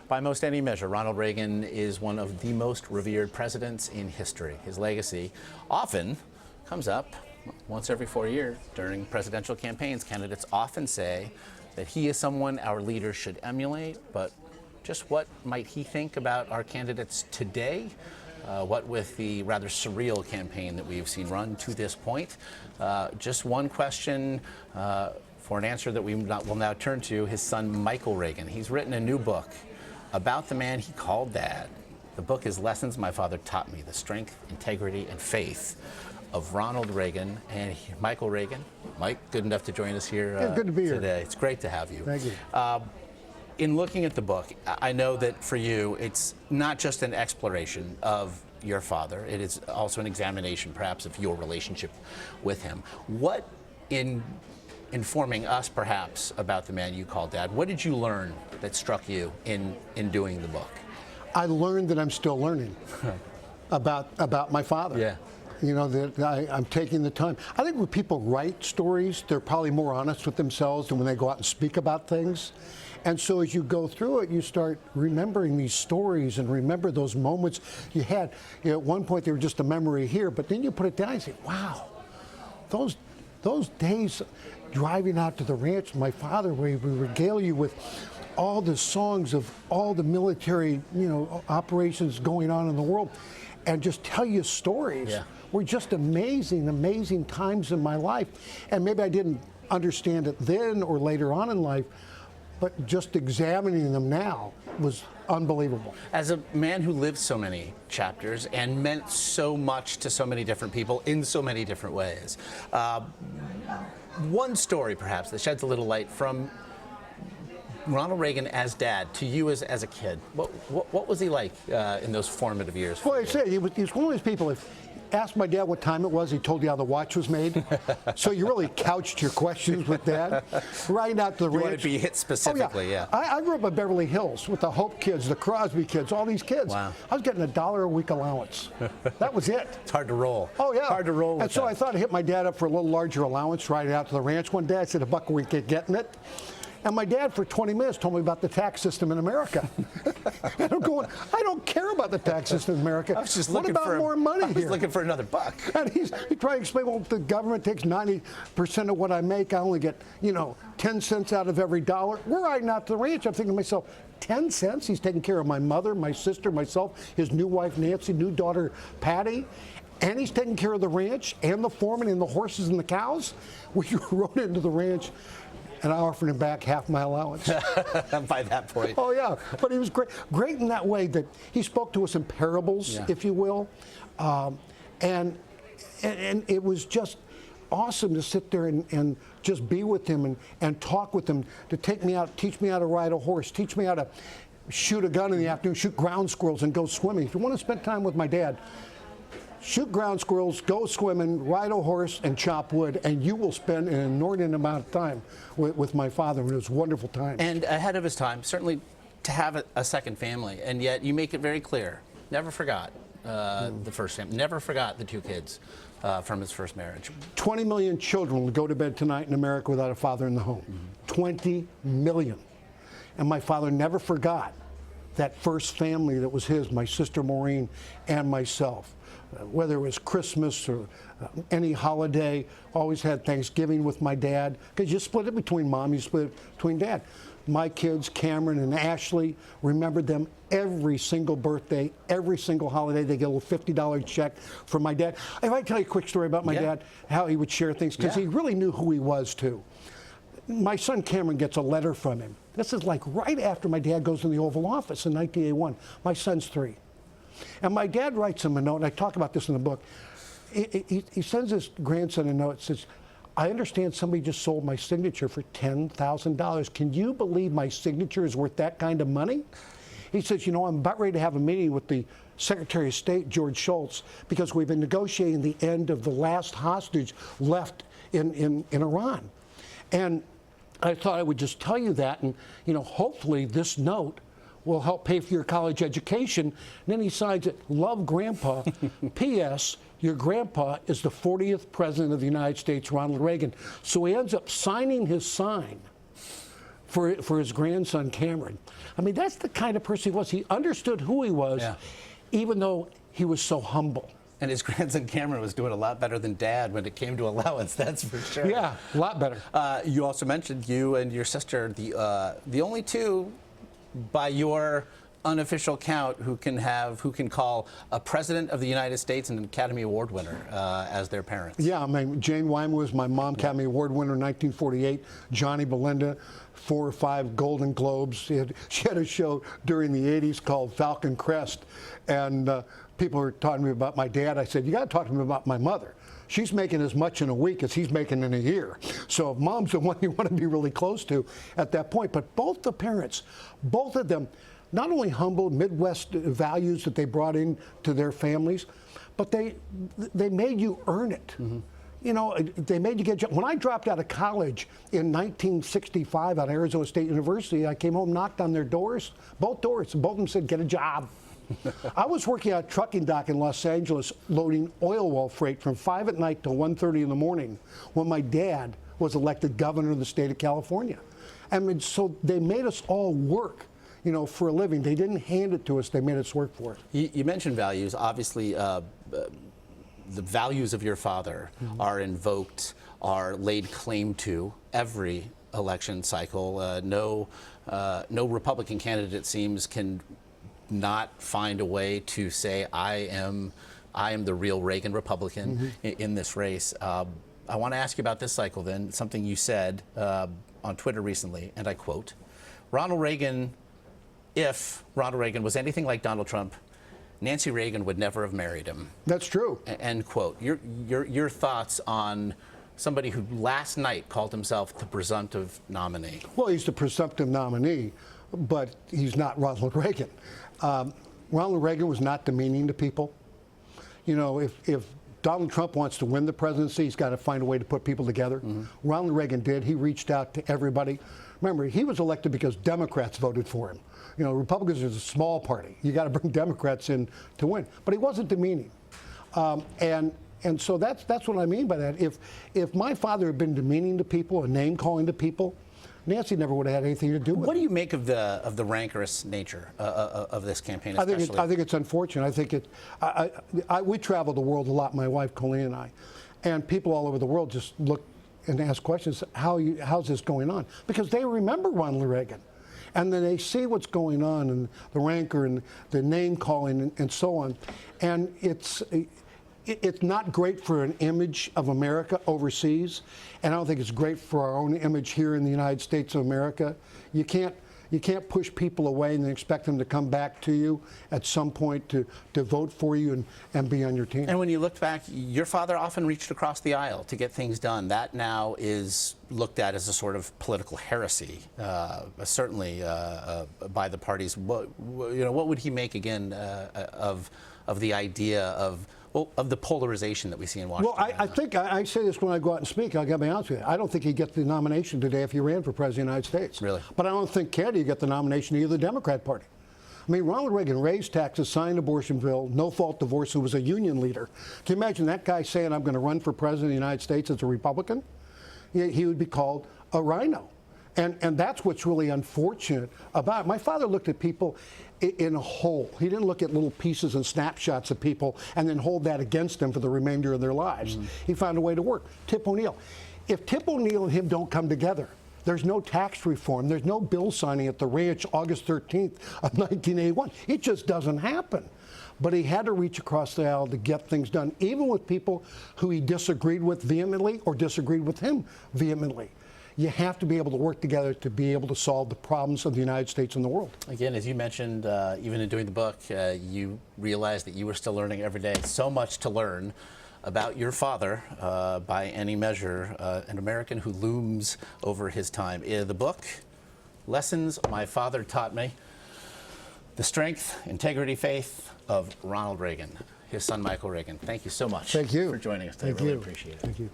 By most any measure, Ronald Reagan is one of the most revered presidents in history. His legacy often comes up once every 4 years during presidential campaigns. Candidates often say that he is someone our leaders should emulate, but just what might he think about our candidates today? What with the rather surreal campaign that we've seen run to this point? Just one question for an answer that we will now turn to his son, Michael Reagan. He's written a new book about the man he called Dad. The book is Lessons My Father Taught Me, the Strength, Integrity, and Faith of Ronald Reagan. And Michael Reagan, Mike, good enough to join us here good to be today. Here. It's great to have you. Thank you. In looking at the book, I know that for you, it's not just an exploration of your father. It is also an examination, perhaps, of your relationship with him. What, in informing us, perhaps, about the man you called Dad, what did you learn that struck you in doing the book? I learned that I'm still learning about my father. Yeah. You know, that I'm taking the time. I think when people write stories, they're probably more honest with themselves than when they go out and speak about things. And so as you go through it, you start remembering these stories and remember those moments you had. You know, at one point, they were just a memory here, but then you put it down and say, wow, those days driving out to the ranch with my father, where we regale you with all the songs of all the military, operations going on in the world, and just tell you stories. Yeah. Were just amazing, amazing times in my life. And maybe I didn't understand it then or later on in life, but just examining them now was unbelievable. As a man who lived so many chapters and meant so much to so many different people in so many different ways, one story perhaps that sheds a little light from Ronald Reagan as Dad to you as a kid. What was he like in those formative years? Well, I say he was one of those people. If asked my dad what time it was, he told you how the watch was made. So you really couched your questions with Dad. Right out to the ranch. You want to be hit specifically, yeah. I grew up in Beverly Hills with the Hope kids, the Crosby kids, all these kids. Wow. I was getting $1 a week allowance. That was it. It's hard to roll. Oh, yeah. Hard to roll with And so that. I thought I'd hit my dad up for a little larger allowance right out to the ranch one day. I said, $1 a week, getting it. And my dad, for 20 minutes, told me about the tax system in America. And I'm going, I don't care about the tax system in America. I was just what looking about for more money I was here? looking for another buck. And he tried to explain, well, the government takes 90% of what I make. I only get, 10 cents out of every dollar. We're riding out to the ranch. I'm thinking to myself, 10 cents? He's taking care of my mother, my sister, myself, his new wife, Nancy, new daughter, Patty. And he's taking care of the ranch and the foreman and the horses and the cows. We rode into the ranch, and I offered him back half my allowance. By that point. Oh, yeah. But he was great in that way that he spoke to us in parables, Yeah. if you will. And it was just awesome to sit there and just be with him and talk with him, to take me out, teach me how to ride a horse, teach me how to shoot a gun in the afternoon, shoot ground squirrels, and go swimming. If you want to spend time with my dad, shoot ground squirrels, go swimming, ride a horse, and chop wood, and you will spend an inordinate amount of time with my father, and it was a wonderful time. And ahead of his time, certainly to have a second family, and yet you make it very clear, never forgot the first family, never forgot the two kids from his first marriage. 20 million children will go to bed tonight in America without a father in the home. 20 million. And my father never forgot that first family that was his, my sister Maureen and myself. Whether it was Christmas or any holiday, always had Thanksgiving with my dad, because you split it between mom, you split it between dad. My kids, Cameron and Ashley, remembered them every single birthday, every single holiday. They get a little $50 check from my dad. If I tell you a quick story about my dad, how he would share things, because he really knew who he was too. My son Cameron gets a letter from him. This is like right after my dad goes in the Oval Office in 1981. My son's 3. And my dad writes him a note, and I talk about this in the book. He sends his grandson a note that says, I understand somebody just sold my signature for $10,000. Can you believe my signature is worth that kind of money? He says, I'm about ready to have a meeting with the Secretary of State, George Shultz, because we've been negotiating the end of the last hostage left in Iran. And I thought I would just tell you that, and hopefully this note will help pay for your college education. And then he signs it, love Grandpa, P.S. Your grandpa is the 40th President of the United States, Ronald Reagan. So he ends up signing his sign for his grandson Cameron. I mean, that's the kind of person he was. He understood who he was, even though he was so humble. And his grandson Cameron was doing a lot better than Dad when it came to allowance, that's for sure. Yeah, a lot better. You also mentioned you and your sister, the only two, by your unofficial count, who can call a President of the United States and an Academy Award winner as their parents. Yeah, I mean, Jane Wyman was my mom, Academy Award winner in 1948. Johnny Belinda, 4 or 5 Golden Globes. She had a show during the 80s called Falcon Crest, and people were talking to me about my dad. I said, you got to talk to me about my mother. She's making as much in a week as he's making in a year. So mom's the one you want to be really close to at that point. But both the parents, both of them, not only humble Midwest values that they brought into their families, but they made you earn it. Mm-hmm. You know, they made you get a job. When I dropped out of college in 1965 at Arizona State University, I came home, knocked on their doors, both doors, and both of them said, get a job. I was working at a trucking dock in Los Angeles loading oil well freight from 5 at night till 1:30 in the morning when my dad was elected governor of the state of California. I mean, so they made us all work, you know, for a living. They didn't hand it to us, they made us work for it. You mentioned values. Obviously, the values of your father are invoked, are laid claim to every election cycle. No Republican candidate, it seems, can not find a way to say, I am the real Reagan Republican in this race. I want to ask you about this cycle then, something you said on Twitter recently, and I quote, if Ronald Reagan was anything like Donald Trump, Nancy Reagan would never have married him. That's true. End quote. Your thoughts on somebody who last night called himself the presumptive nominee? Well, he's the presumptive nominee, but he's not Ronald Reagan. Ronald Reagan was not demeaning to people. You know, if Donald Trump wants to win the presidency, he's got to find a way to put people together. Ronald Reagan did. He reached out to everybody. Remember, he was elected because Democrats voted for him. You know, Republicans is a small party. You got to bring Democrats in to win. But he wasn't demeaning. And so that's what I mean by that. If my father had been demeaning to people, a name calling to people, Nancy never would have had anything to do with it. What do you make of the rancorous nature of this campaign? I think it's unfortunate. I think we travel the world a lot, my wife Colleen and I, and people all over the world just look and ask questions. How's this going on? Because they remember Ronald Reagan, and then they see what's going on and the rancor and the name calling and so on, and it's not great for an image of America overseas, and I don't think it's great for our own image here in the United States of America. You can't push people away and then expect them to come back to you at some point to vote for you and be on your team. And when you look back, your father often reached across the aisle to get things done. That now is looked at as a sort of political heresy, certainly by the parties. What would he make again of the idea of the polarization that we see in Washington? Well, I think I say this when I go out and speak. I'll be honest with you. I don't think he'd get the nomination today if he ran for president of the United States. Really? But I don't think Kennedy would get the nomination either the Democrat Party. I mean, Ronald Reagan raised taxes, signed abortion bill, no-fault divorce, who was a union leader. Can you imagine that guy saying, I'm going to run for president of the United States as a Republican? He would be called a rhino. And that's what's really unfortunate about it. My father looked at people in a whole. He didn't look at little pieces and snapshots of people and then hold that against them for the remainder of their lives. He found a way to work. Tip O'Neill. If Tip O'Neill and him don't come together, there's no tax reform. There's no bill signing at the ranch August 13th of 1981. It just doesn't happen. But he had to reach across the aisle to get things done, even with people who he disagreed with vehemently or disagreed with him vehemently. You have to be able to work together to be able to solve the problems of the United States and the world. Again, as you mentioned, even in doing the book, you realized that you were still learning every day. So much to learn about your father, by any measure, an American who looms over his time. The book, Lessons My Father Taught Me, The Strength, Integrity, Faith of Ronald Reagan, his son Michael Reagan. Thank you so much for joining us today. Thank really you. Appreciate it. Thank you.